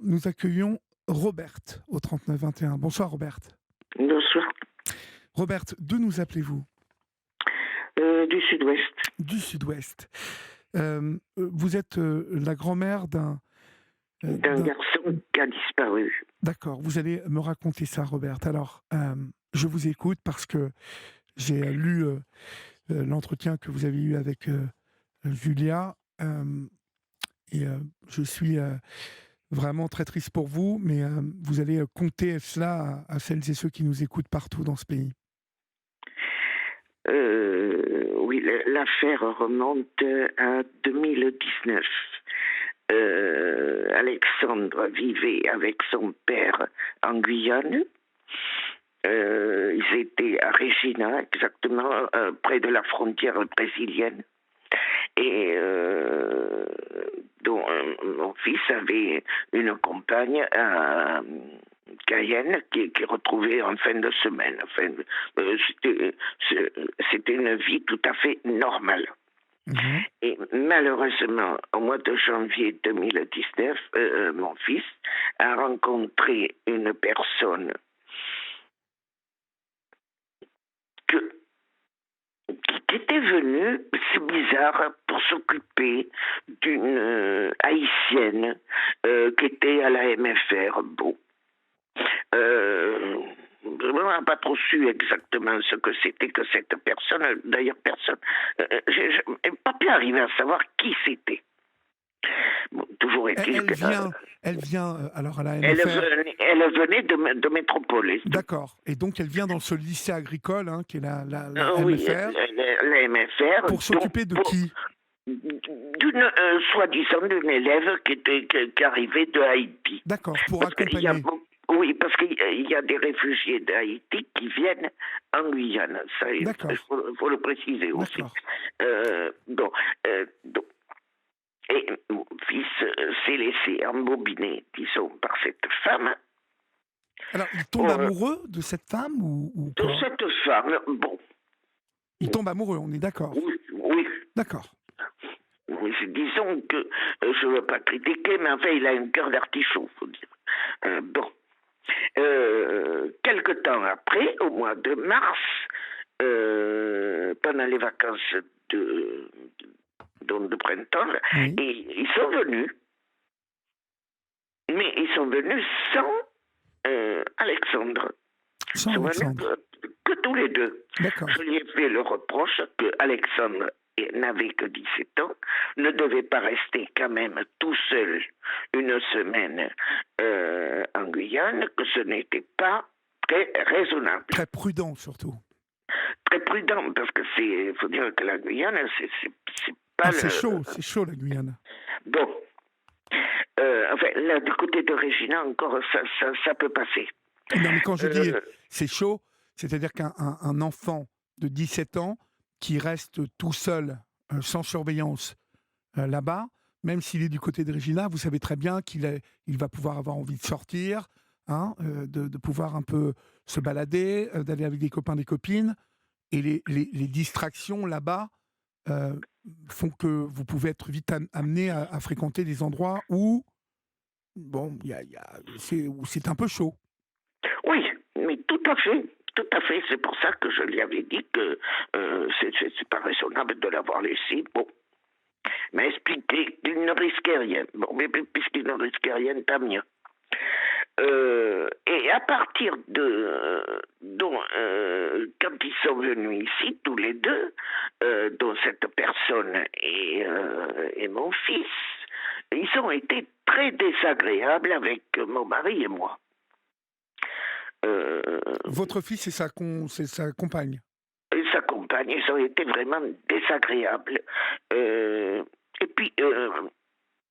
nous accueillons Robert au 39 21. Bonsoir Robert. Bonsoir. Robert, d'où nous appelez-vous? Du sud-ouest. Du sud-ouest. Vous êtes la grand-mère D'un d'un... garçon qui a disparu. D'accord, vous allez me raconter ça Robert. Alors, je vous écoute parce que j'ai lu l'entretien que vous avez eu avec Julia et je suis vraiment très triste pour vous, mais vous allez conter cela à celles et ceux qui nous écoutent partout dans ce pays. Oui, l'affaire remonte à 2019. Alexandre vivait avec son père en Guyane. Ils étaient à Regina, exactement, près de la frontière brésilienne. Et dont mon fils avait une compagne à Cayenne qui retrouvait en fin de semaine. C'était une vie tout à fait normale. Mhm. Et malheureusement, au mois de janvier 2019, mon fils a rencontré une personne qui était venue, c'est bizarre, pour s'occuper d'une haïtienne qui était à la MFR. Bon. On n'a pas trop su exactement ce que c'était que cette personne. D'ailleurs, personne. J'ai pas pu arriver à savoir qui c'était. Bon, toujours Elle, est-il elle que vient, elle vient alors à la MFR. elle venait de métropole. D'accord. Et donc elle vient dans ce lycée agricole, hein, qui est la Oui, MFR, la MFR, pour s'occuper de qui? d'une soi-disant d'une élève qui arrivait de Haïti. D'accord, pour Parce qu'il y a accompagner. oui, parce qu'il y a des réfugiés d'Haïti qui viennent en Guyane. Ça, il D'accord, faut le préciser aussi. d'accord. Bon, donc, et mon fils s'est laissé embobiner, disons, par cette femme. Alors, il tombe Pour, amoureux de cette femme ou de pas? cette femme, bon, Il tombe amoureux, on est d'accord. oui, oui. D'accord. Oui, disons que je ne veux pas critiquer, mais enfin, il a un cœur d'artichaut, faut dire. Bon. Quelque temps après, au mois de mars, pendant les vacances de printemps, Oui. et ils sont venus, mais ils sont venus sans Alexandre. Sans Ils sont venus Alexandre. que tous les deux. D'accord. Je lui ai fait le reproche que Alexandre n'avait que 17 ans, ne devait pas rester quand même tout seul une semaine en Guyane, que ce n'était pas très raisonnable. Très prudent surtout. Très prudent, parce que il faut dire que la Guyane, c'est pas Ah, le... c'est chaud la Guyane. Bon, enfin, là, du côté de Regina, encore, ça peut passer. Non, mais quand je dis Euh, c'est chaud, c'est-à-dire qu'un enfant de 17 ans qui reste tout seul, sans surveillance, là-bas, même s'il est du côté de Regina, vous savez très bien il va pouvoir avoir envie de sortir, hein, de pouvoir un peu se balader, d'aller avec des copains, des copines. Et les distractions là-bas euh, font que vous pouvez être vite amené à fréquenter des endroits où, bon, où c'est un peu chaud. Oui, mais tout à fait. Tout à fait. C'est pour ça que je lui avais dit que c'est pas raisonnable de l'avoir laissé. Bon, m'a expliqué qu'il ne risquait rien. Bon, mais puisqu'il ne risquait rien, tant mieux. Et à partir quand ils sont venus ici, tous les deux, dont cette personne et mon fils, ils ont été très désagréables avec mon mari et moi. Euh, Votre fils c'est sa compagne. et sa compagne, ils ont été vraiment désagréables. Et puis,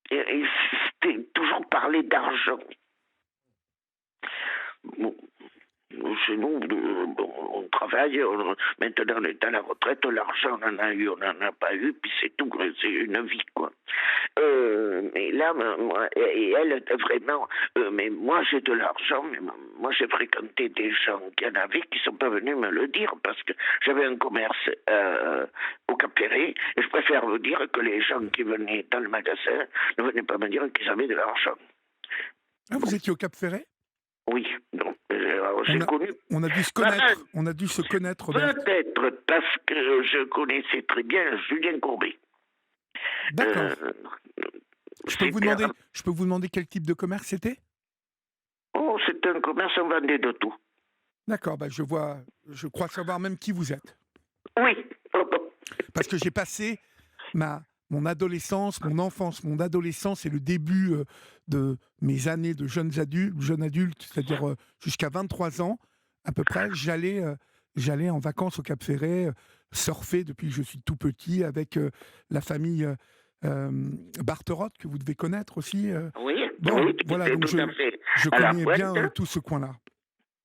c'était toujours parler d'argent. Bon, chez nous, bon, on travaille, maintenant on est à la retraite, l'argent on en a eu, on n'en a pas eu, puis c'est tout, c'est une vie, quoi. Mais là, moi, et elle, vraiment, mais moi j'ai de l'argent, mais moi j'ai fréquenté des gens qui en avaient, qui sont pas venus me le dire, parce que j'avais un commerce au Cap Ferré, et je préfère vous dire que les gens qui venaient dans le magasin ne venaient pas me dire qu'ils avaient de l'argent. Ah, Bon, vous étiez au Cap Ferret? oui, donc, alors j'ai On a connu on a dû se maman, connaître, on a dû se connaître, Robert. peut-être parce que je connaissais très bien Julien Courbet. D'accord. Euh, Je peux vous C'était demander je peux vous demander quel type de commerce c'était? oh, c'était un commerce, on vendait de tout. D'accord, bah, je crois savoir même qui vous êtes. Oui, oh, oh, Parce que j'ai passé mon adolescence, mon enfance, mon adolescence et le début de mes années de jeune adulte, c'est-à-dire jusqu'à 23 ans à peu près, j'allais en vacances au Cap Ferret, surfer depuis que je suis tout petit avec la famille euh, Barterotte, que vous devez connaître aussi. oui, Bon, oui, qui voilà, était donc tout à fait je à la connais bien pointe. tout ce coin-là.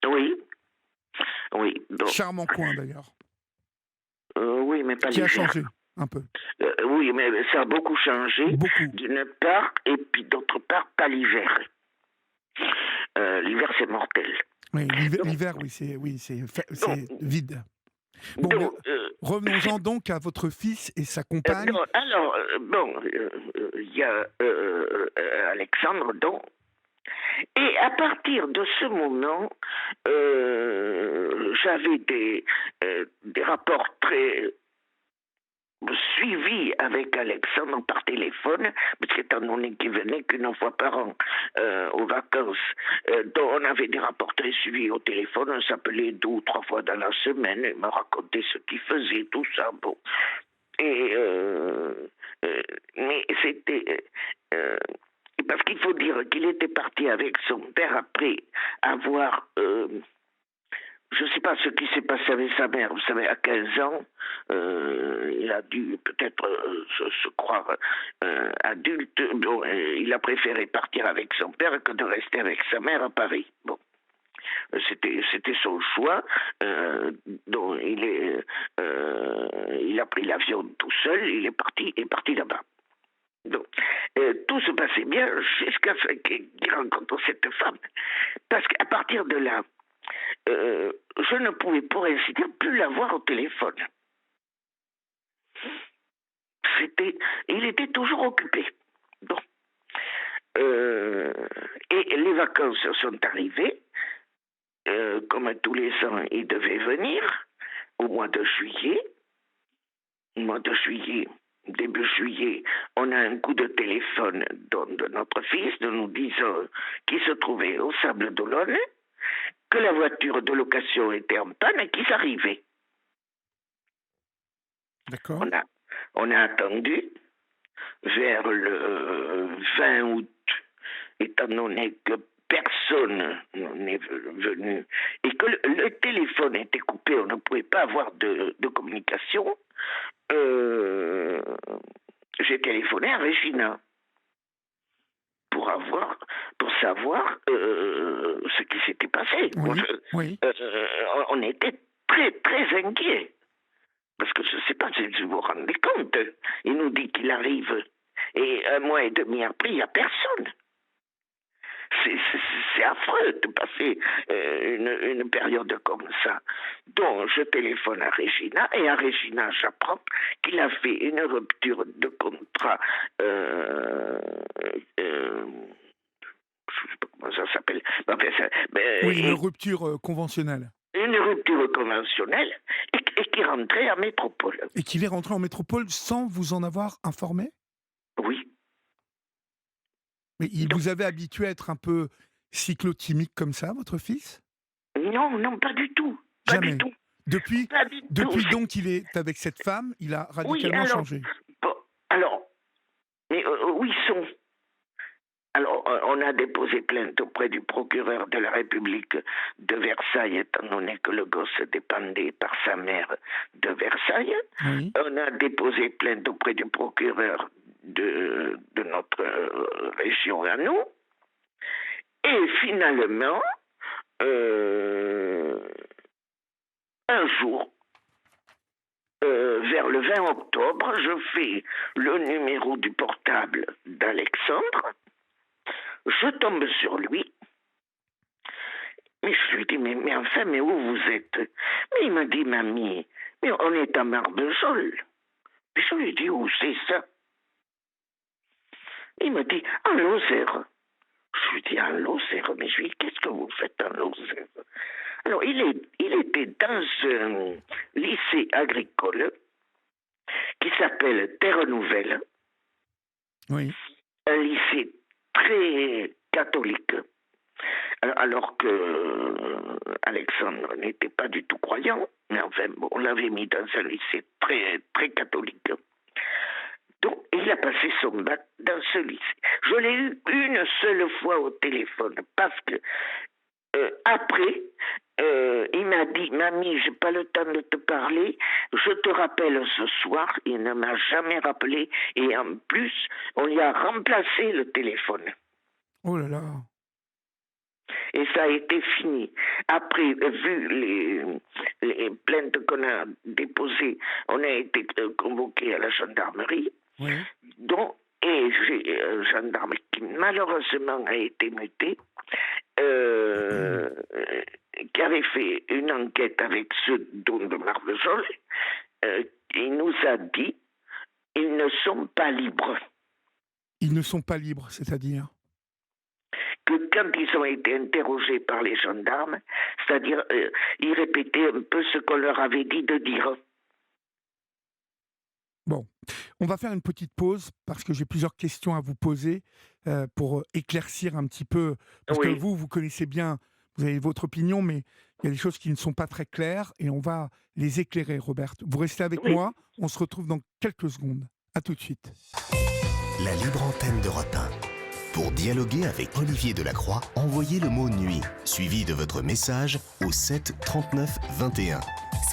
Oui, oui, donc, Charmant coin d'ailleurs, oui, mais pas qui a l'hiver. changé un peu, Oui, mais ça a beaucoup changé, beaucoup. d'une part, et puis d'autre part, pas l'hiver. L'hiver, c'est mortel. Oui, Donc, l'hiver, oui, donc, c'est vide. Bon, mais donc revenons-en donc à votre fils et sa compagne. non, alors, bon, il y a Alexandre, donc, et à partir de ce moment, j'avais des rapports très suivis avec Alexandre par téléphone, parce qu'étant donné qu'il venait qu'une fois par an aux vacances, donc on avait des rapports très suivis au téléphone, on s'appelait 2 ou 3 fois dans la semaine, il me racontait ce qu'il faisait, tout ça, bon. Et mais c'était parce qu'il faut dire qu'il était parti avec son père après avoir je ne sais pas ce qui s'est passé avec sa mère. Vous savez, à 15 ans, il a dû peut-être se croire adulte. Bon, il a préféré partir avec son père que de rester avec sa mère à Paris. Bon. C'était son choix. Donc il a pris l'avion tout seul. Il est parti là-bas. Donc, tout se passait bien jusqu'à ce qu'il rencontre cette femme. Parce qu'à partir de là, je ne pouvais, pour ainsi dire, plus la voir au téléphone. Il était toujours occupé. Bon. Et les vacances sont arrivées. Comme tous les ans, il devait venir au mois de juillet. Au mois de juillet, début juillet, on a un coup de téléphone de notre fils de nous disant qu'il se trouvait au Sable d'Olonne, que la voiture de location était en panne et qu'ils arrivaient. D'accord. On a attendu vers le 20 août, étant donné que personne n'est venu et que le téléphone était coupé, on ne pouvait pas avoir de communication. J'ai téléphoné à Regina pour savoir ce qui s'était passé. Oui, oui. On était très très inquiets. Parce que je ne sais pas si vous vous rendez compte. Il nous dit qu'il arrive et 1 mois et demi après, il n'y a personne. C'est affreux de passer une période comme ça. Donc, je téléphone à Regina et à Regina, j'apprends qu'il a fait une rupture de contrat. Je ne sais pas comment ça s'appelle. Oui, une rupture conventionnelle. Une rupture conventionnelle et qui rentrait à métropole. Et qu'il est rentré en métropole sans vous en avoir informé? Oui. Mais il vous avait habitué à être un peu cyclotimique comme ça, votre fils? Non, non, pas du tout. Pas Jamais. du tout. Depuis Pas du depuis tout. donc qu'il est avec cette femme, il a Oui, radicalement alors, changé. bon, alors, mais où ils sont? Alors, on a déposé plainte auprès du procureur de la République de Versailles, étant donné que le gosse dépendait par sa mère de Versailles. Oui. On a déposé plainte auprès du procureur de notre région à nous. Et finalement, un jour, vers le 20 octobre, je fais le numéro du portable d'Alexandre. Je tombe sur lui. Mais je lui dis, mais enfin, mais où vous êtes? Mais il m'a dit, mamie, mais on est à Marvejols. Puis je lui dis, où c'est ça? Il me dit, à Lozère. Je lui dis, en Lozère, mais je lui dis, qu'est-ce que vous faites en Lozère? Alors, il était dans un lycée agricole qui s'appelle Terre Nouvelle, Oui. un lycée très catholique, alors que Alexandre n'était pas du tout croyant, mais enfin, bon, on l'avait mis dans un lycée très, très catholique. Donc, il a passé son bac dans ce lycée. Je l'ai eu une seule fois au téléphone, parce que après, il m'a dit, mamie, j'ai pas le temps de te parler, je te rappelle ce soir. Il ne m'a jamais rappelé, et en plus, on lui a remplacé le téléphone. Oh là là. Et ça a été fini. Après, vu les plaintes qu'on a déposées, on a été convoqué à la gendarmerie. Oui. Et j'ai un gendarme qui malheureusement a été muté, qui avait fait une enquête avec ceux de Marvejols. Il nous a dit, ils ne sont pas libres. Ils ne sont pas libres, c'est-à-dire? Que quand ils ont été interrogés par les gendarmes, c'est-à-dire ils répétaient un peu ce qu'on leur avait dit de dire. Bon, on va faire une petite pause parce que j'ai plusieurs questions à vous poser pour éclaircir un petit peu. Parce que Oui, vous connaissez bien, vous avez votre opinion, mais il y a des choses qui ne sont pas très claires et on va les éclairer, Robert. Vous restez avec oui. moi, on se retrouve dans quelques secondes. À tout de suite. La libre antenne d'Europe 1. Pour dialoguer avec Olivier Delacroix, envoyez le mot nuit, suivi de votre message au 7 39 21.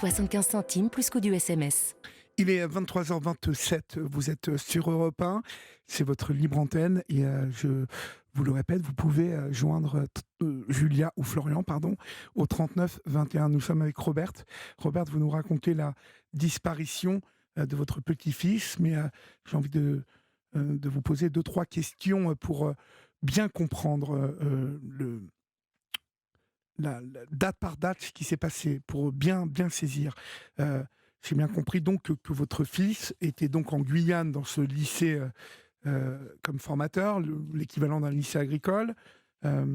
75 centimes plus coût du SMS. Il est 23h27, vous êtes sur Europe 1, c'est votre libre antenne et je vous le répète, vous pouvez joindre Julia ou Florian, pardon, au 39 21. Nous sommes avec Robert. Robert, vous nous racontez la disparition de votre petit-fils, mais j'ai envie de vous poser 2-3 questions pour bien comprendre la date par date ce qui s'est passé, pour bien saisir. J'ai bien compris donc que votre fils était donc en Guyane dans ce lycée comme formateur, l'équivalent d'un lycée agricole. Euh,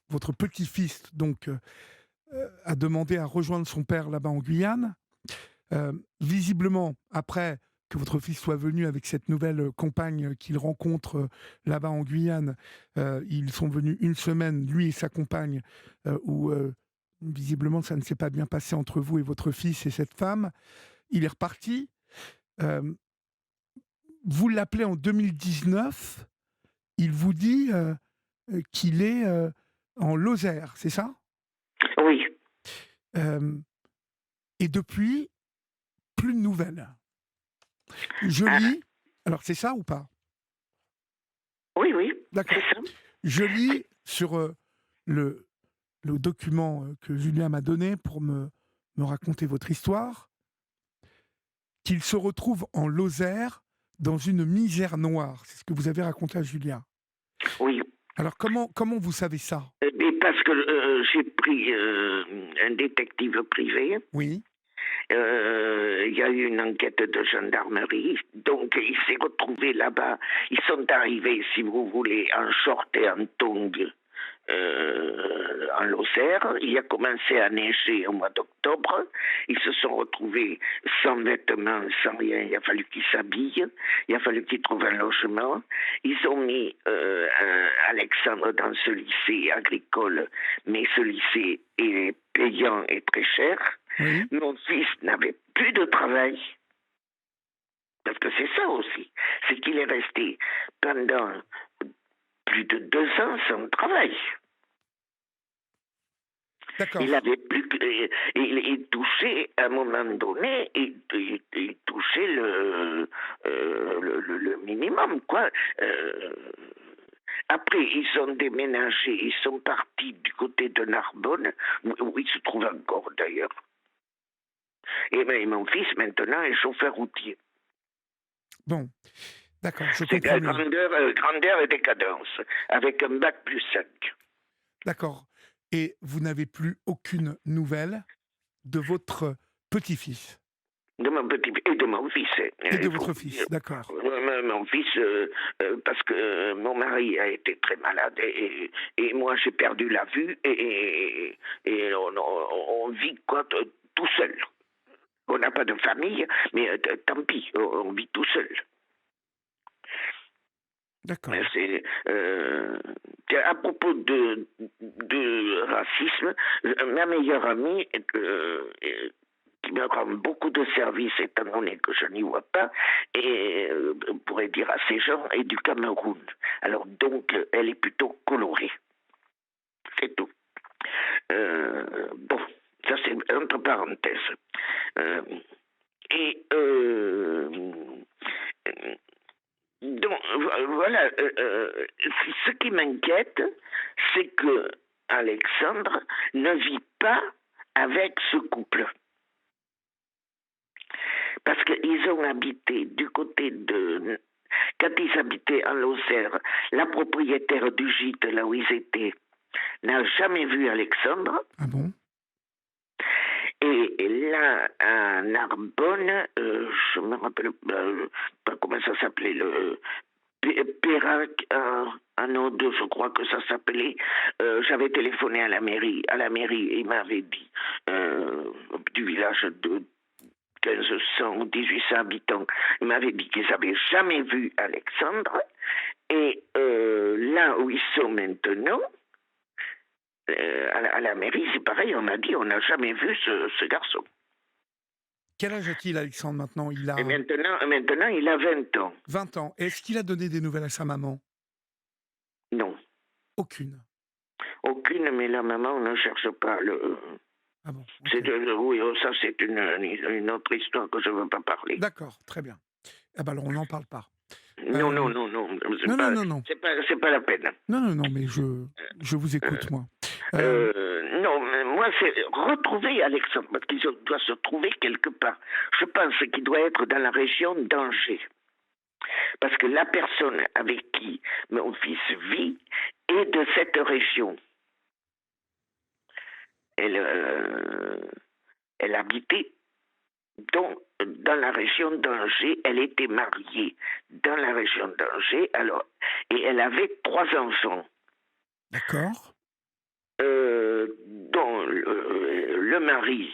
Votre petit-fils donc a demandé à rejoindre son père là-bas en Guyane. Visiblement, après que votre fils soit venu avec cette nouvelle compagne qu'il rencontre là-bas en Guyane, ils sont venus une semaine, lui et sa compagne, où visiblement ça ne s'est pas bien passé entre vous et votre fils et cette femme. Il est reparti. Euh, vous l'appelez en 2019. Il vous dit qu'il est en Lozère, c'est ça? Oui. Euh, et depuis, plus de nouvelles. Je Ah, lis. Alors c'est ça ou pas? oui, oui, D'accord. c'est ça. Je lis sur le, le document que Julien m'a donné pour me raconter votre histoire, qu'il se retrouve en Lozère dans une misère noire. C'est ce que vous avez raconté à Julien. Oui. Alors comment vous savez ça? Mais parce que j'ai pris un détective privé. Oui. Il y a eu une enquête de gendarmerie, donc il s'est retrouvé là-bas. Ils sont arrivés, si vous voulez, en short et en tongs en Lozère. Il a commencé à neiger au mois d'octobre. Ils se sont retrouvés sans vêtements, sans rien. Il a fallu qu'ils s'habillent. Il a fallu qu'ils trouvent un logement. Ils ont mis Alexandre dans ce lycée agricole, mais ce lycée est payant et très cher. Oui. Mon fils n'avait plus de travail. Parce que c'est ça aussi. C'est qu'il est resté pendant plus de 2 ans sans travail. D'accord. Il avait plus que, il touchait à un moment donné, il touchait le minimum, quoi. Après, ils ont déménagé, ils sont partis du côté de Narbonne, où ils se trouvent encore d'ailleurs. Et bien, mon fils maintenant est chauffeur routier. Bon, d'accord, je C'est comprends mieux. grandeur et décadence, avec un bac plus 5. D'accord. Et vous n'avez plus aucune nouvelle de votre petit-fils? De mon petit et de mon fils. Et de Il votre faut fils, dire. d'accord. Mon fils, parce que mon mari a été très malade et moi j'ai perdu la vue et on vit quoi tout seul. On n'a pas de famille, mais tant pis, on vit tout seul. D'accord. Tiens, à propos de racisme, ma meilleure amie, qui me rend beaucoup de services étant donné que je n'y vois pas, et on pourrait dire à ces gens, est du Cameroun. Alors donc, elle est plutôt colorée. C'est tout. Bon, ça c'est entre parenthèses. Et donc voilà, ce qui m'inquiète, c'est que Alexandre ne vit pas avec ce couple. Parce qu'ils ont habité du côté de... Quand ils habitaient en Lozère, la propriétaire du gîte, là où ils étaient, n'a jamais vu Alexandre. Ah bon? Et là, à Narbonne, je me rappelle pas comment ça s'appelait, le Pérac, un autre, je crois que ça s'appelait. J'avais téléphoné à la mairie, et il m'avait dit, du village de 1500 ou 1800 habitants, il m'avait dit qu'ils n'avaient jamais vu Alexandre. Et là où ils sont maintenant, à la mairie, c'est pareil, on a dit, on n'a jamais vu ce garçon. Quel âge a-t-il, Alexandre, maintenant? Et maintenant, il a 20 ans. 20 ans. Est-ce qu'il a donné des nouvelles à sa maman? Non. Aucune. Aucune, mais la maman, on ne cherche pas. Ah bon, okay. Oui, ça c'est une autre histoire que je ne veux pas parler. D'accord, très bien. Ah ben alors on n'en parle pas. Non. Non. C'est pas la peine. Non, mais je vous écoute, moi. Non, mais moi, c'est retrouver Alexandre, parce qu'il doit se trouver quelque part. Je pense qu'il doit être dans la région d'Angers. Parce que la personne avec qui mon fils vit est de cette région. Elle habitait dans la région d'Angers. Elle était mariée dans la région d'Angers. Alors, et elle avait 3 enfants. D'accord. Dont le mari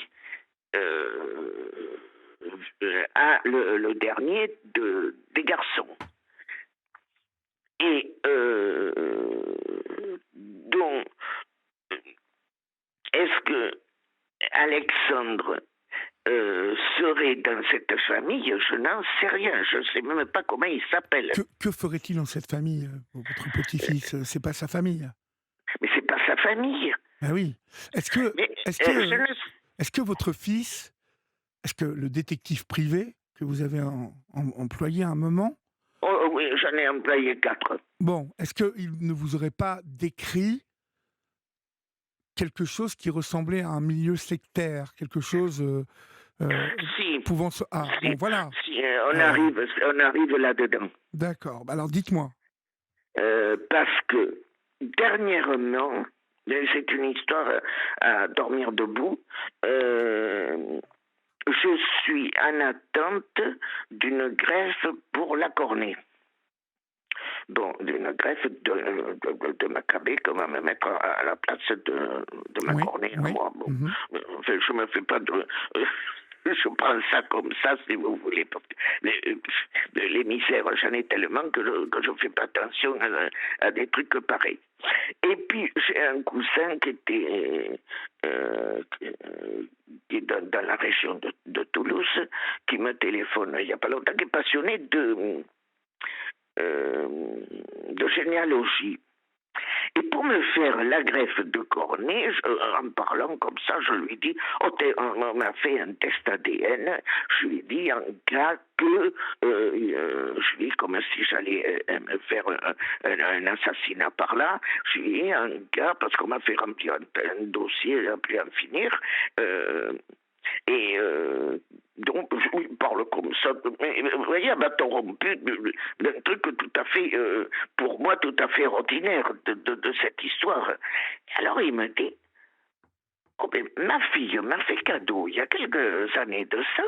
a le dernier des garçons. Et donc, est-ce que Alexandre serait dans cette famille? Je n'en sais rien. Je ne sais même pas comment il s'appelle. Que ferait-il dans cette famille, votre petit-fils? C'est pas sa famille. Mais c'est pas sa famille. Ah oui. Est-ce que votre fils, est-ce que le détective privé que vous avez employé à un moment? Oh oui, j'en ai employé 4. Bon, est-ce qu'il ne vous aurait pas décrit quelque chose qui ressemblait à un milieu sectaire, quelque chose si. pouvant se... Ah, si. Bon, voilà. Si, on arrive là-dedans. D'accord. Alors, dites-moi. Parce que, dernièrement, c'est une histoire à dormir debout, je suis en attente d'une greffe pour la cornée. Bon, d'une greffe de ma cabée, comment me mettre à la place de ma cornée. Oui. Moi, bon, enfin, je me fais pas de... Je prends ça comme ça, si vous voulez. Les misères, j'en ai tellement que je ne fais pas attention à des trucs pareils. Et puis, j'ai un cousin qui était dans la région de Toulouse, qui me téléphone il n'y a pas longtemps, qui est passionné de généalogie. Et pour me faire la greffe de cornée, en parlant comme ça, je lui dis, on m'a fait un test ADN, je lui dis, en cas que, je lui dis comme si j'allais me faire un assassinat par là, je lui dis, en cas, parce qu'on m'a fait remplir un dossier, à plus en finir, et donc, il parle comme ça. Mais vous voyez, un bâton rompu, d'un truc tout à fait, pour moi, tout à fait ordinaire de cette histoire. Alors il me dit, oh ben, ma fille m'a fait cadeau, il y a quelques années de ça,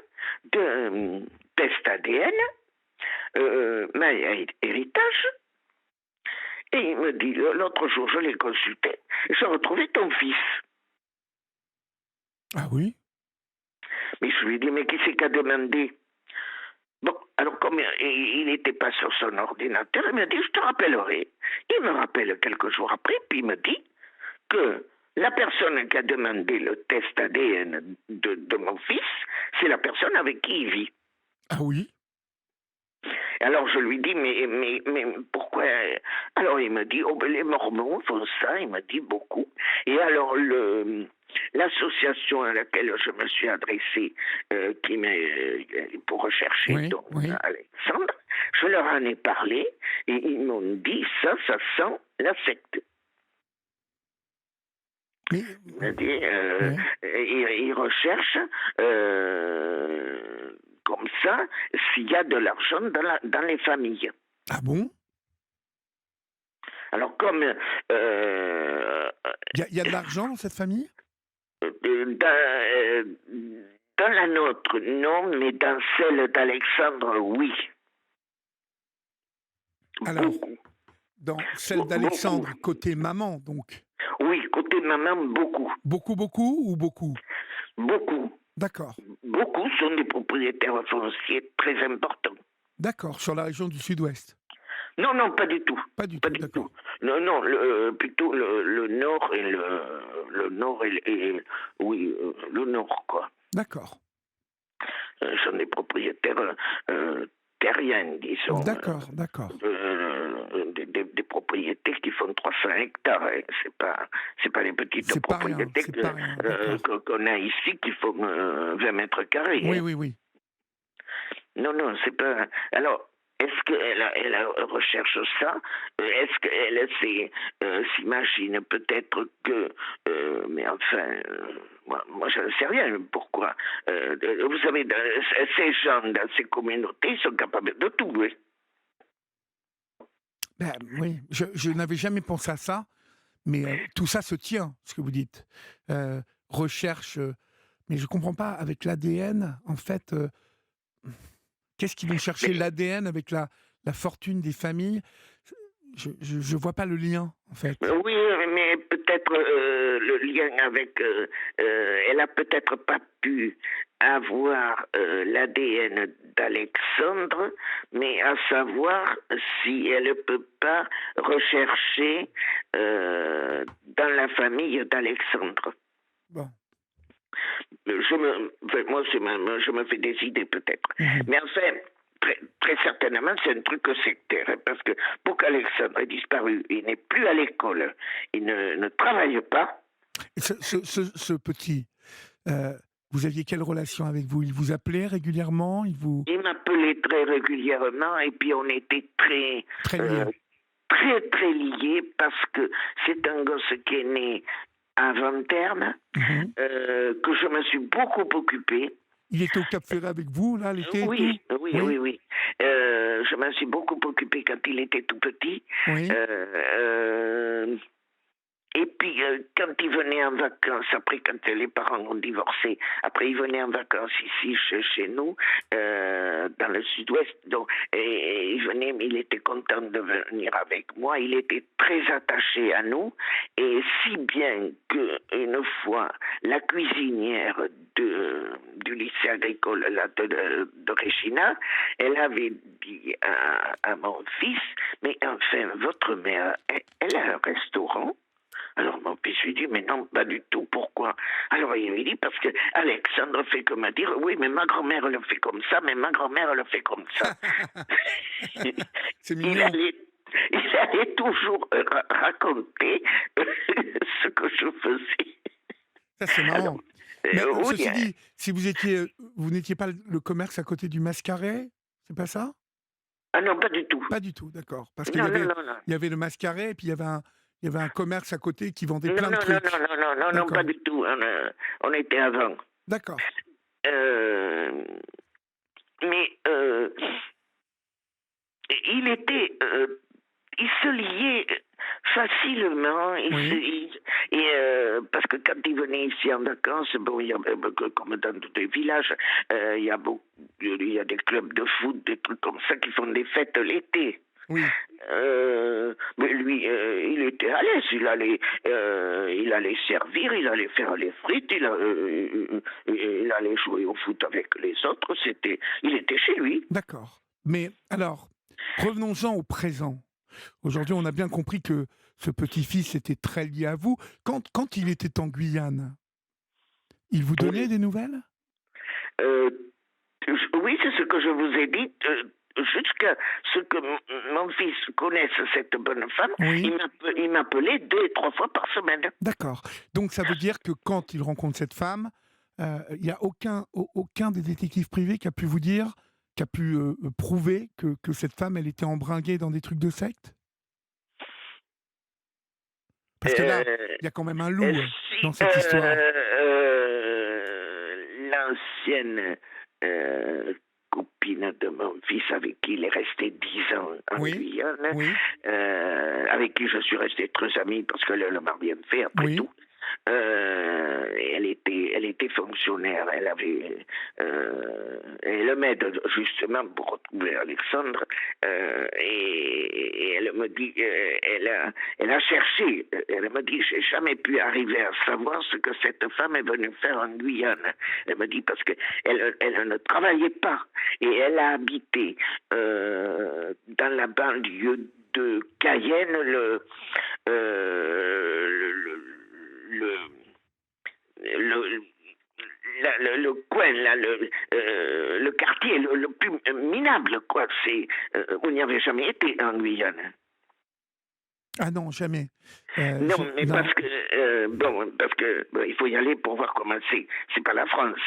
de test ADN, ma héritage, et il me dit, l'autre jour, je l'ai consulté, j'ai retrouvé ton fils. Ah oui? Mais je lui ai dit, mais qui c'est qui a demandé? Bon, alors comme il n'était pas sur son ordinateur, il m'a dit, je te rappellerai. Il me rappelle quelques jours après, puis il me dit que la personne qui a demandé le test ADN de mon fils, c'est la personne avec qui il vit. Ah oui? Alors je lui dis, mais pourquoi? Alors il me dit, oh ben les Mormons font ça, il m'a dit beaucoup. Et alors l'association à laquelle je me suis adressé, pour rechercher Oui, donc oui. Alexandre, je leur en ai parlé et ils m'ont dit, ça sent la secte. Mais Il m'a dit, ouais. ils recherchent comme ça s'il y a de l'argent dans les familles. Ah bon? Alors comme Il y a de l'argent dans cette famille? dans la nôtre, non, mais dans celle d'Alexandre, oui. Alors, Beaucoup. dans celle d'Alexandre, côté maman, donc. Oui, côté maman, beaucoup. Beaucoup, beaucoup ou beaucoup? Beaucoup. D'accord. Beaucoup sont des propriétaires fonciers très importants. D'accord, sur la région du Sud-Ouest. Non, pas du tout. Pas du Pas tout, du d'accord. tout. Non, plutôt le nord et le nord et oui, le nord, quoi. D'accord. Sont des propriétaires terriens, disons. D'accord, d'accord. Des propriétés qui font 300 hectares. Hein. C'est pas les petites C'est pas rien, propriétés c'est pas rien, d'accord. qu'on a ici qui font 20 mètres carrés. Oui, Hein. oui, oui. Non, c'est pas. Alors, est-ce qu'elle recherche ça? Est-ce qu'elle s'imagine peut-être que. Mais enfin, moi je ne sais rien. Pourquoi? Vous savez, ces gens dans ces communautés sont capables de tout. Hein. Ben, oui, je n'avais jamais pensé à ça, mais tout ça se tient, ce que vous dites. Recherche, mais je ne comprends pas, avec l'ADN, en fait, qu'est-ce qu'ils vont chercher l'ADN avec la fortune des familles? Je ne vois pas le lien, en fait. Oui, mais peut-être le lien avec... elle a peut-être pas pu avoir l'ADN d'Alexandre, mais à savoir si elle ne peut pas rechercher dans la famille d'Alexandre. Bon. Je me fais des idées peut-être. Mais enfin, très certainement, c'est un truc sectaire. Hein, parce que pour qu'Alexandre ait disparu, il n'est plus à l'école, il ne travaille pas. Et ce petit, vous aviez quelle relation avec vous? Il vous appelait régulièrement? Il m'appelait très régulièrement et puis on était très liés. Très liés parce que c'est un gosse qui est né avant terme, que je me suis beaucoup occupée. Il était au Cap Ferret avec vous, là, l'été? Oui. Je me suis beaucoup occupée quand il était tout petit. Oui. Et puis, quand il venait en vacances, après, quand les parents ont divorcé, après, il venait en vacances ici, chez nous, dans le sud-ouest. Donc, et il était content de venir avec moi. Il était très attaché à nous. Et si bien qu'une fois, la cuisinière du lycée agricole là, de Regina, elle avait dit à mon fils, mais enfin, votre mère, elle a un restaurant? Alors mon fils lui dit, mais non, pas du tout, pourquoi? Alors il lui dit, parce que Alexandre fait que me dire, oui, mais ma grand-mère le fait comme ça, mais ma grand-mère le fait comme ça. C'est mignon. Il allait toujours raconter ce que je faisais. Ça, c'est marrant. Alors, mais ceci dit, si vous n'étiez pas le commerce à côté du Mascaret, c'est pas ça? Ah non, pas du tout. Pas du tout, d'accord. Parce qu'il non. Il y avait le Mascaret et puis il y avait un commerce à côté qui vendait plein de trucs. Non, pas du tout. On était avant. D'accord. Mais il se liait facilement, parce que quand il venait ici en vacances, bon, il y a, comme dans tous les villages, il y a des clubs de foot, des trucs comme ça qui font des fêtes l'été. Oui. Mais lui, il était à l'aise, il allait servir, il allait faire les frites, il allait jouer au foot avec les autres, il était chez lui. D'accord. Mais alors, revenons-en au présent. Aujourd'hui, on a bien compris que ce petit-fils était très lié à vous. Quand il était en Guyane, il vous donnait des nouvelles? Euh, oui, c'est ce que je vous ai dit. Jusqu'à ce que mon fils connaisse cette bonne femme, Oui. il m'appelait 2 et 3 fois par semaine. D'accord. Donc ça veut dire que quand il rencontre cette femme, il n'y a aucun des détectives privés qui a pu vous dire, qui a pu prouver que cette femme, elle était embringuée dans des trucs de secte? Parce que là, Euh, il y a quand même un loup si dans cette histoire. L'ancienne copine de mon fils, avec qui il est resté 10 ans en Oui, Guyane, oui, avec qui je suis resté très ami parce qu'elle m'a bien fait après oui. tout. Elle était fonctionnaire, elle m'aide justement pour retrouver Alexandre, et elle me dit, elle a cherché, elle me dit, j'ai jamais pu arriver à savoir ce que cette femme est venue faire en Guyane. Elle me dit parce que elle ne travaillait pas et elle a habité dans la banlieue de Cayenne, le, le, le coin, là, le quartier le plus minable, quoi. On n'y avait jamais été en Guyane. Ah non, jamais. Non, mais non. parce que il faut y aller pour voir comment c'est. C'est pas la France.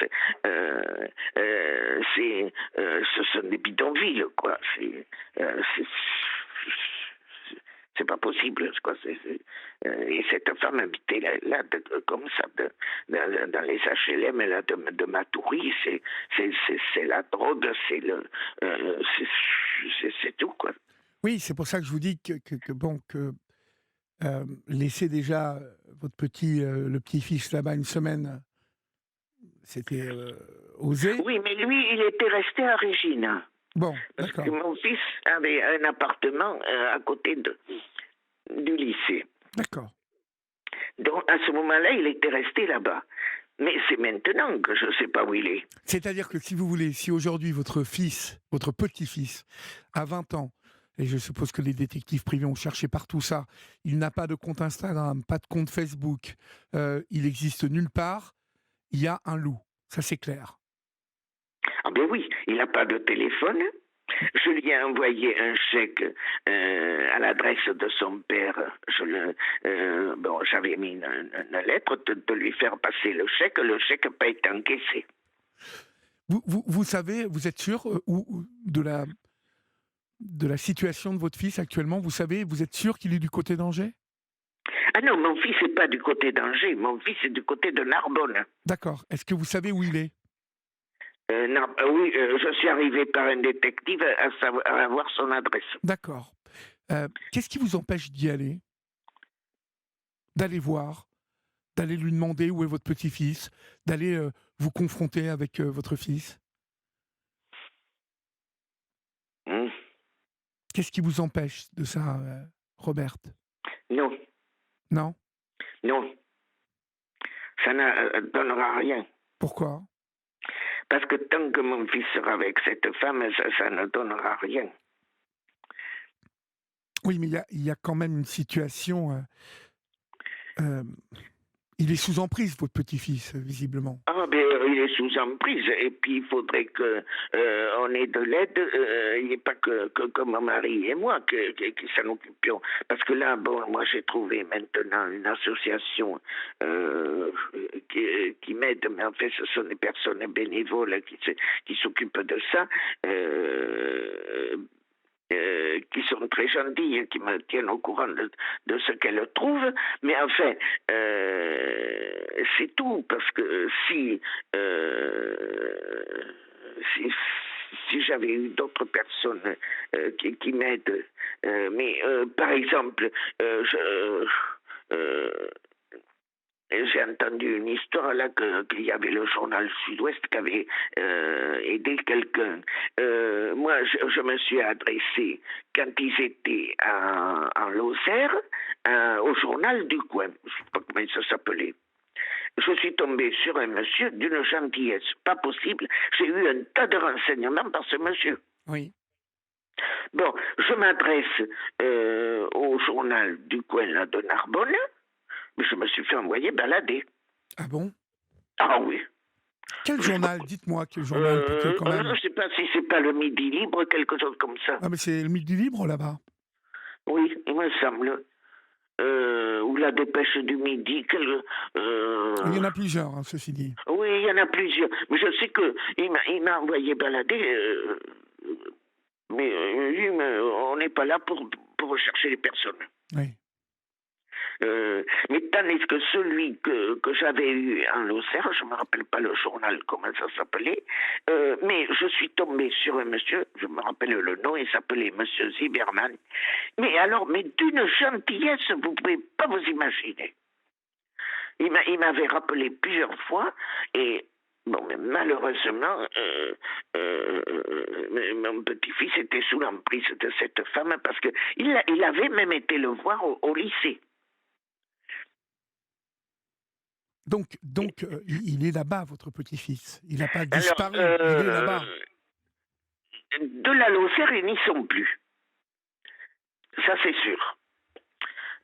Ce sont des bidonvilles, quoi. C'est pas possible, quoi. Et cette femme habitait là comme ça, dans les HLM là, de Matoury. C'est la drogue, c'est tout, quoi. Oui, c'est pour ça que je vous dis que laisser déjà votre le petit-fils là-bas une semaine, c'était osé. Oui, mais lui, il était resté à Régine. Bon, Parce d'accord. que mon fils avait un appartement à côté du lycée. D'accord. Donc, à ce moment-là, il était resté là-bas. Mais c'est maintenant que je ne sais pas où il est. C'est-à-dire que si vous voulez, si aujourd'hui votre fils, votre petit-fils, a 20 ans, et je suppose que les détectives privés ont cherché partout ça, il n'a pas de compte Instagram, pas de compte Facebook, il existe nulle part, il y a un loup. Ça, c'est clair. Ah ben oui, il n'a pas de téléphone. Je lui ai envoyé un chèque à l'adresse de son père. J'avais mis une lettre de lui faire passer le chèque. Le chèque n'a pas été encaissé. Vous savez, vous êtes sûr de la situation de votre fils actuellement? Vous savez, vous êtes sûr qu'il est du côté d'Angers? Ah non, mon fils n'est pas du côté d'Angers. Mon fils est du côté de Narbonne. D'accord. Est-ce que vous savez où il est? Oui, je suis arrivé par un détective à avoir son adresse. D'accord. Qu'est-ce qui vous empêche d'y aller? D'aller voir? D'aller lui demander où est votre petit-fils? D'aller vous confronter avec votre fils? Hmm. Qu'est-ce qui vous empêche de ça, Robert? Non, Non? non, ça ne donnera rien. Pourquoi? Parce que tant que mon fils sera avec cette femme, ça ne donnera rien. Oui, mais il y a quand même une situation... il est sous emprise, votre petit-fils, visiblement. Ah ben il est sous emprise et puis il faudrait que on ait de l'aide. Il n'est pas que mon mari et moi qui s'en occupions. Parce que là, bon, moi j'ai trouvé maintenant une association qui m'aide, mais en fait ce sont des personnes bénévoles qui s'occupent de ça. Qui sont très gentilles, qui me tiennent au courant de ce qu'elles trouvent, mais enfin, c'est tout, parce que si j'avais eu d'autres personnes qui m'aident, mais par exemple, j'ai entendu une histoire là qu'il y avait le journal Sud-Ouest qui avait aidé quelqu'un. Moi, je me suis adressé quand ils étaient en Lozère au journal du coin. Je ne sais pas comment ça s'appelait. Je suis tombé sur un monsieur d'une gentillesse pas possible. J'ai eu un tas de renseignements par ce monsieur. Oui. Bon, je m'adresse au journal du coin là, de Narbonne, mais je me suis fait envoyer balader. Ah bon? Ah oui. Quel journal? Dites-moi quel journal, pour que quand Je même... ne sais pas si c'est pas le Midi Libre, quelque chose comme ça. Ah mais c'est le Midi Libre là-bas. Oui, il me semble. Ou la Dépêche du Midi. Il y en a plusieurs, hein, ceci dit. Oui, il y en a plusieurs. Mais je sais qu'il m'a envoyé balader. Mais lui, on n'est pas là pour rechercher les personnes. Oui. Mais tandis que celui que j'avais eu en Lozère, je ne me rappelle pas le journal, comment ça s'appelait, mais je suis tombé sur un monsieur, je me rappelle le nom, il s'appelait Monsieur Zimmermann. Mais alors, mais d'une gentillesse, vous ne pouvez pas vous imaginer. Il m'avait rappelé plusieurs fois, et bon, mais malheureusement, mon petit-fils était sous l'emprise de cette femme parce qu'il avait même été le voir au lycée. Donc il est là-bas, votre petit-fils. Il n'a pas disparu, il est là-bas. De la Lozère, ils n'y sont plus. Ça, c'est sûr.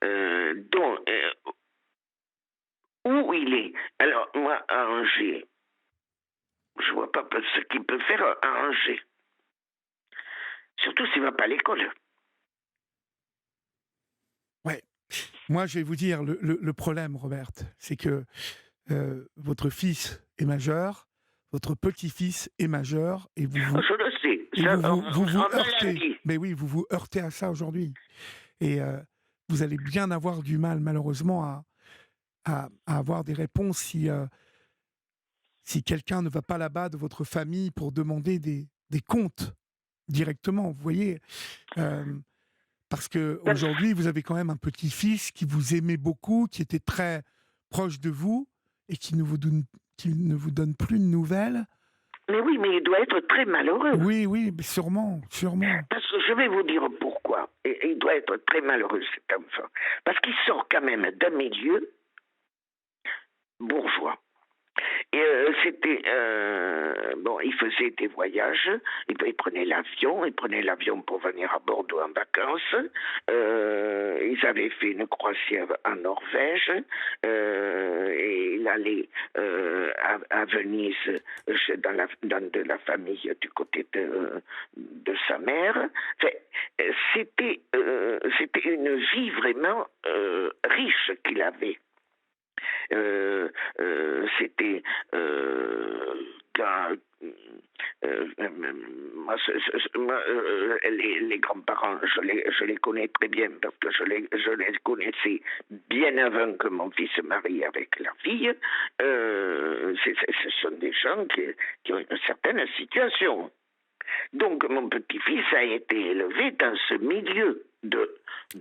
Donc, où il est? Alors, moi, à Angers, je ne vois pas ce qu'il peut faire à Angers. Surtout s'il ne va pas à l'école. Ouais. Moi, je vais vous dire, le problème, Robert, c'est que votre fils est majeur, votre petit-fils est majeur, et vous Je le sais. et Ça, vous on me l'a heurtez. dit. Mais oui, vous vous heurtez à ça aujourd'hui. Et vous allez bien avoir du mal, malheureusement, à avoir des réponses si quelqu'un ne va pas là-bas de votre famille pour demander des comptes directement. Vous voyez, parce que aujourd'hui, vous avez quand même un petit-fils qui vous aimait beaucoup, qui était très proche de vous et qui ne vous donne plus de nouvelles. Mais oui, mais il doit être très malheureux. Oui, mais sûrement. Parce que je vais vous dire pourquoi. Et il doit être très malheureux, cet enfant. Parce qu'il sort quand même d'un milieu bourgeois. Et bon, il faisait des voyages, il prenait l'avion pour venir à Bordeaux en vacances. Ils avaient fait une croisière en Norvège, et il allait à Venise dans de la famille du côté de sa mère. Enfin, c'était une vie vraiment riche qu'il avait. C'était quand les grands-parents, je les connais très bien parce que je les connaissais bien avant que mon fils se marie avec la fille. Ce sont des gens qui ont une certaine situation. Donc mon petit-fils a été élevé dans ce milieu de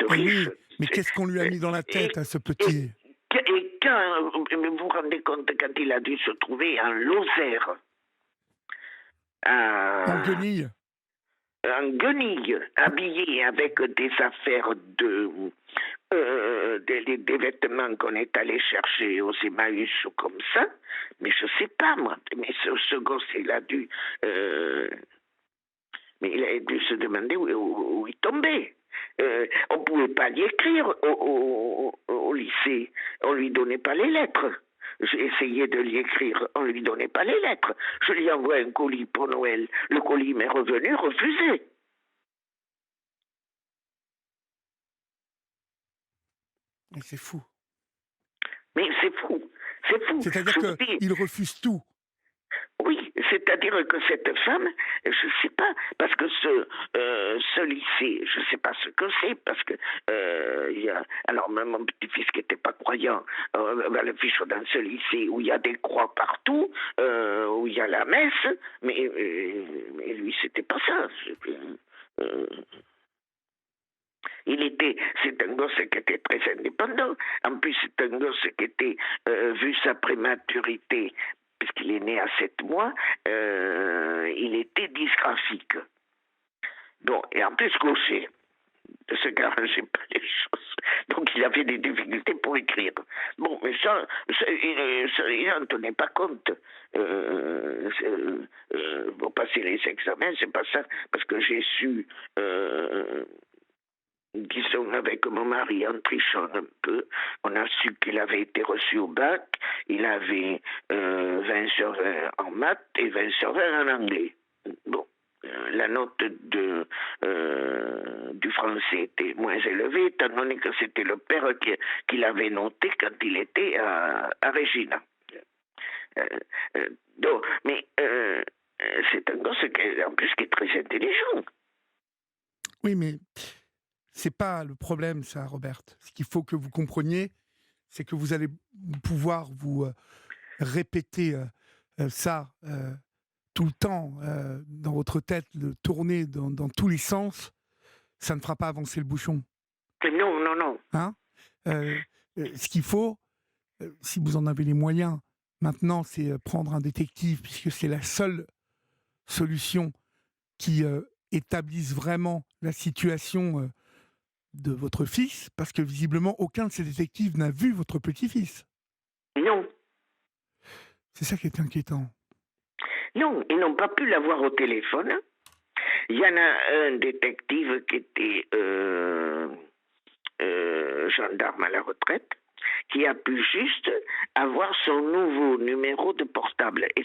riches. Oui, mais qu'est-ce qu'on lui a mis dans la tête à ce petit? Et quand vous vous rendez compte, quand il a dû se trouver en Lozère, En guenille. Habillé avec des affaires des vêtements qu'on est allé chercher aux Emmaüs ou comme ça, mais je sais pas moi, mais ce gosse il a dû se demander où il tombait. On ne pouvait pas y écrire au lycée. On ne lui donnait pas les lettres. J'ai essayé de lui écrire. On ne lui donnait pas les lettres. Je lui envoie un colis pour Noël. Le colis m'est revenu refusé. Mais c'est fou. Mais c'est fou. C'est fou. C'est-à-dire qu'il refuse tout. Oui, c'est-à-dire que cette femme, je ne sais pas, parce que ce lycée, je ne sais pas ce que c'est, parce que alors même mon petit-fils qui n'était pas croyant va le fiche dans ce lycée où il y a des croix partout, où il y a la messe, mais lui c'était pas ça. C'est un gosse qui était très indépendant. En plus, c'est un gosse qui était, vu sa prématurité, puisqu'il est né à 7 mois, il était dysgraphique. Bon, et en plus gaucher, ce qui n'arrangeait pas les choses. Donc il avait des difficultés pour écrire. Bon, mais il n'en tenait pas compte. Pour passer les examens, c'est pas ça, parce que j'ai su, disons avec mon mari en trichant un peu, on a su qu'il avait été reçu au bac, il avait 20 sur 20 en maths et 20 sur 20 en anglais. Bon. La note du français était moins élevée, étant donné que c'était le père qui l'avait noté quand il était à Regina. Mais c'est un gosse en plus qui est très intelligent. Oui, mais c'est pas le problème, ça, Robert. Ce qu'il faut que vous compreniez, c'est que vous allez pouvoir vous répéter ça tout le temps dans votre tête, le tourner dans tous les sens. Ça ne fera pas avancer le bouchon. Non, non, non. Hein ce qu'il faut, si vous en avez les moyens, maintenant, c'est prendre un détective, puisque c'est la seule solution qui établisse vraiment la situation de votre fils, parce que visiblement, aucun de ces détectives n'a vu votre petit-fils. Non. C'est ça qui est inquiétant. Non, ils n'ont pas pu l'avoir au téléphone. Il y en a un détective qui était gendarme à la retraite, qui a pu juste avoir son nouveau numéro de portable. Et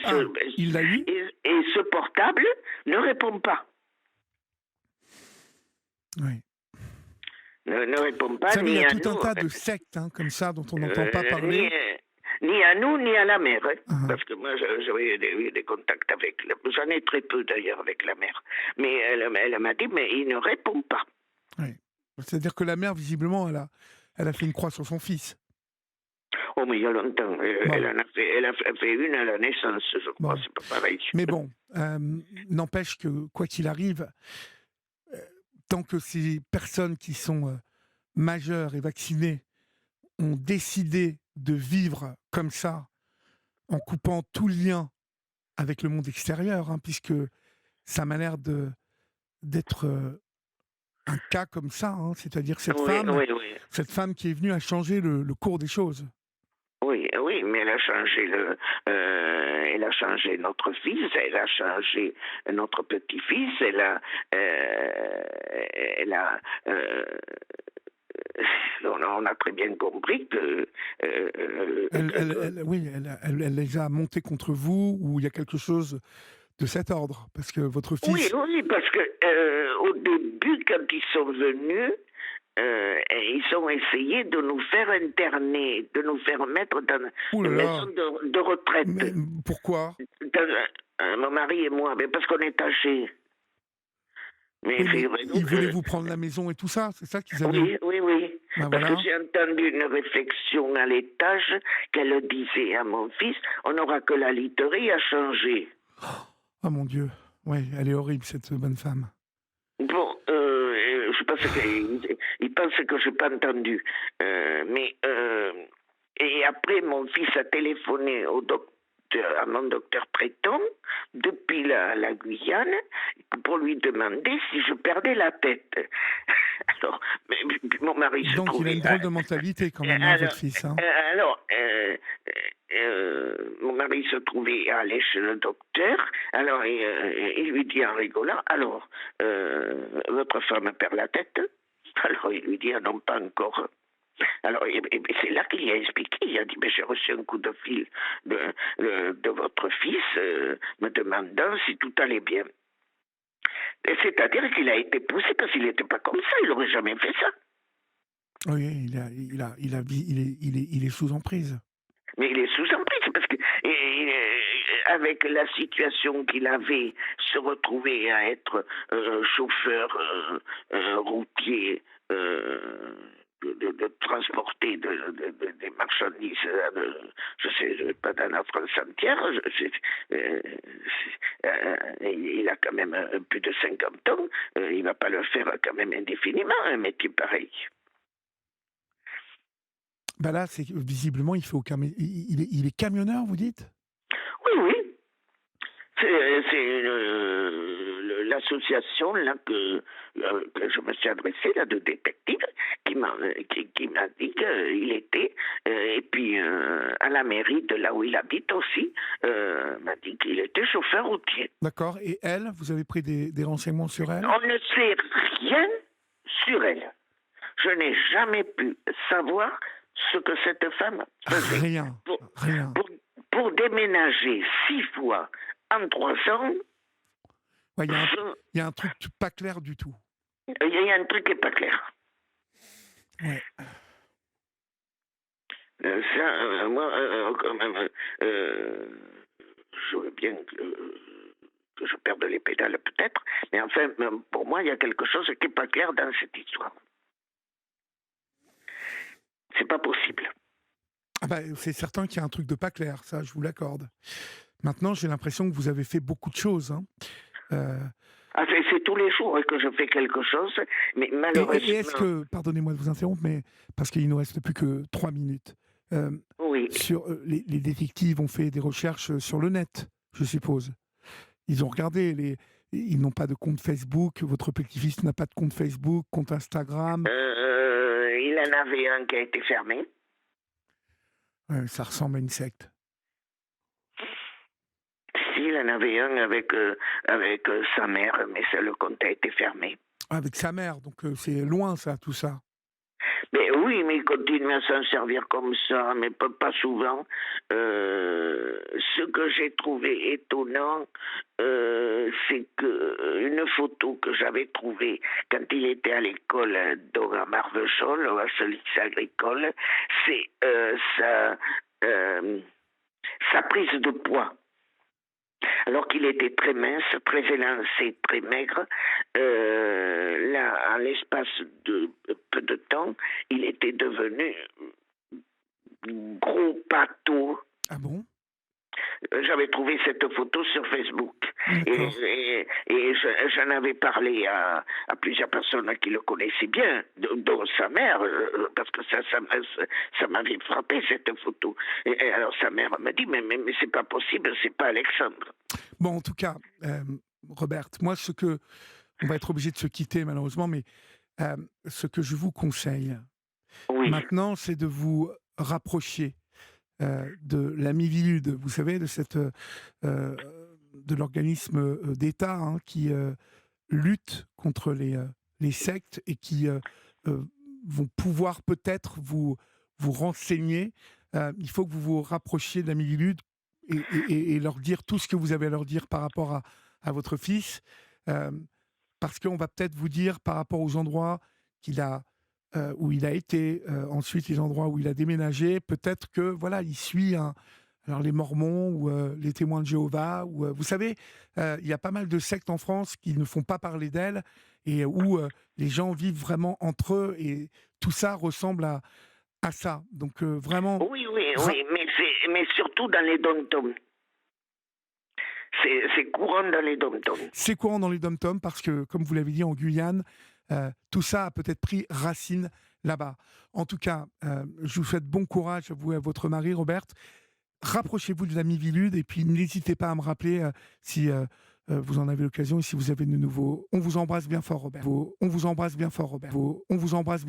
il l'a eu ? Et ce portable ne répond pas. Oui. Ne répond pas. Ça, ni il y a à tout nous, un tas de sectes comme ça dont on n'entend pas parler. Ni à nous, ni à la mère. Uh-huh. Parce que moi, j'avais eu des contacts avec... J'en ai très peu, d'ailleurs, avec la mère. Mais elle m'a dit, mais il ne répond pas. Oui. C'est-à-dire que la mère, visiblement, elle a fait une croix sur son fils. Oh, mais il y a longtemps. Bon. Elle a fait une à la naissance, je crois. Bon. C'est pas pareil. Mais bon, n'empêche que, quoi qu'il arrive, tant que ces personnes qui sont majeures et vaccinées ont décidé de vivre comme ça, en coupant tout lien avec le monde extérieur, puisque ça m'a l'air d'être un cas comme ça, c'est-à-dire cette femme qui est venue à changer le cours des choses. Oui, mais elle a changé notre fils, elle a changé notre petit-fils, on a très bien compris que... elle les a montés contre vous, ou il y a quelque chose de cet ordre, parce que votre fils... Oui, parce que au début, quand ils sont venus, ils ont essayé de nous faire interner, de nous faire mettre dans une maison de retraite. Mais pourquoi? Mon mari et moi, mais parce qu'on est âgés. Mais ils voulaient vous prendre la maison et tout ça, c'est ça qu'ils avaient... Oui. Ben parce voilà. que j'ai entendu une réflexion à l'étage qu'elle disait à mon fils, on n'aura que la literie à changer. Oh mon Dieu, ouais, elle est horrible, cette bonne femme. Bon, je pense qu'il pense que je n'ai pas entendu. Et après, mon fils a téléphoné à mon docteur traitant depuis la Guyane pour lui demander si je perdais la tête. Alors, mon mari se trouvait... Donc il a une drôle de mentalité quand même, votre fils. Mon mari se trouvait à aller chez le docteur. Alors il lui dit en rigolant, alors, votre femme perd la tête? Alors il lui dit, ah non, pas encore. Alors, c'est là qu'il a expliqué. Il a dit, mais j'ai reçu un coup de fil de votre fils me demandant si tout allait bien. C'est-à-dire qu'il a été poussé parce qu'il n'était pas comme ça. Il n'aurait jamais fait ça. Oui, il est sous emprise. Mais il est sous emprise parce que avec la situation qu'il avait, se retrouver à être chauffeur routier de transporter des marchandises, je sais pas, dans la France entière. Il a quand même plus de 50 ans. Il va pas le faire quand même indéfiniment, un métier pareil. Ben là, c'est visiblement, il fait aucun. Il est camionneur, vous dites? Oui, oui. C'est l'association là que je me suis adressé là de détective qui m'a dit qu'il était et puis à la mairie de là où il habite aussi m'a dit qu'il était chauffeur routier. D'accord. Et elle, vous avez pris des renseignements sur elle? On ne sait rien sur elle. Je n'ai jamais pu savoir ce que cette femme faisait. Rien. Rien. Pour déménager 6 fois en 3 ans, Ouais, il y a un truc pas clair du tout. il y a un truc qui n'est pas clair. Ouais. Moi, quand même, je veux bien que je perde les pédales peut-être, mais enfin, pour moi, il y a quelque chose qui n'est pas clair dans cette histoire. C'est pas possible. Ah bah, c'est certain qu'il y a un truc de pas clair, ça, je vous l'accorde. Maintenant, j'ai l'impression que vous avez fait beaucoup de choses. Hein. C'est tous les jours que je fais quelque chose, mais Et malheureusement... est-ce que, pardonnez-moi de vous interrompre, mais parce qu'il nous reste plus que 3 minutes, Oui. les détectives ont fait des recherches sur le net, je suppose. Ils ont regardé, ils n'ont pas de compte Facebook, votre petit-fils n'a pas de compte Facebook, compte Instagram. Il en avait un qui a été fermé. Ça ressemble à une secte. Il en avait un avec sa mère, mais le compte a été fermé. Avec sa mère, donc c'est loin ça, tout ça. Mais oui, mais il continue à s'en servir comme ça, mais pas souvent. Ce que j'ai trouvé étonnant, c'est que une photo que j'avais trouvée quand il était à l'école à Marvechol, à Solix Agricole, c'est sa prise de poids. Alors qu'il était très mince, très élancé, très maigre, là, en l'espace de peu de temps, il était devenu gros pâteau. Ah bon? J'avais trouvé cette photo sur Facebook et j'en avais parlé à plusieurs personnes qui le connaissaient bien, dont sa mère, parce que ça m'avait frappé cette photo. Et alors sa mère m'a dit mais c'est pas possible, c'est pas Alexandre. Bon, en tout cas, Robert, moi on va être obligé de se quitter malheureusement, mais ce que je vous conseille maintenant, c'est de vous rapprocher de la Miviludes, vous savez, de l'organisme d'État qui lutte contre les sectes et qui vont pouvoir peut-être vous renseigner. Il faut que vous vous rapprochiez de la Miviludes et leur dire tout ce que vous avez à leur dire par rapport à votre fils, parce qu'on va peut-être vous dire par rapport aux endroits où il a été, ensuite les endroits où il a déménagé, peut-être que voilà, il suit alors les Mormons ou les Témoins de Jéhovah, ou vous savez, il y a pas mal de sectes en France qui ne font pas parler d'elles et où les gens vivent vraiment entre eux et tout ça ressemble à ça. Donc vraiment. Oui, mais surtout dans les dom-toms. C'est courant dans les dom-toms. C'est courant dans les dom-toms parce que, comme vous l'avez dit, en Guyane, tout ça a peut-être pris racine là-bas. En tout cas, je vous souhaite bon courage, vous et à votre mari, Robert. Rapprochez-vous de la Miviludes et puis n'hésitez pas à me rappeler si vous en avez l'occasion et si vous avez de nouveau. On vous embrasse bien fort, Robert. On vous embrasse bien fort, Robert. On vous embrasse.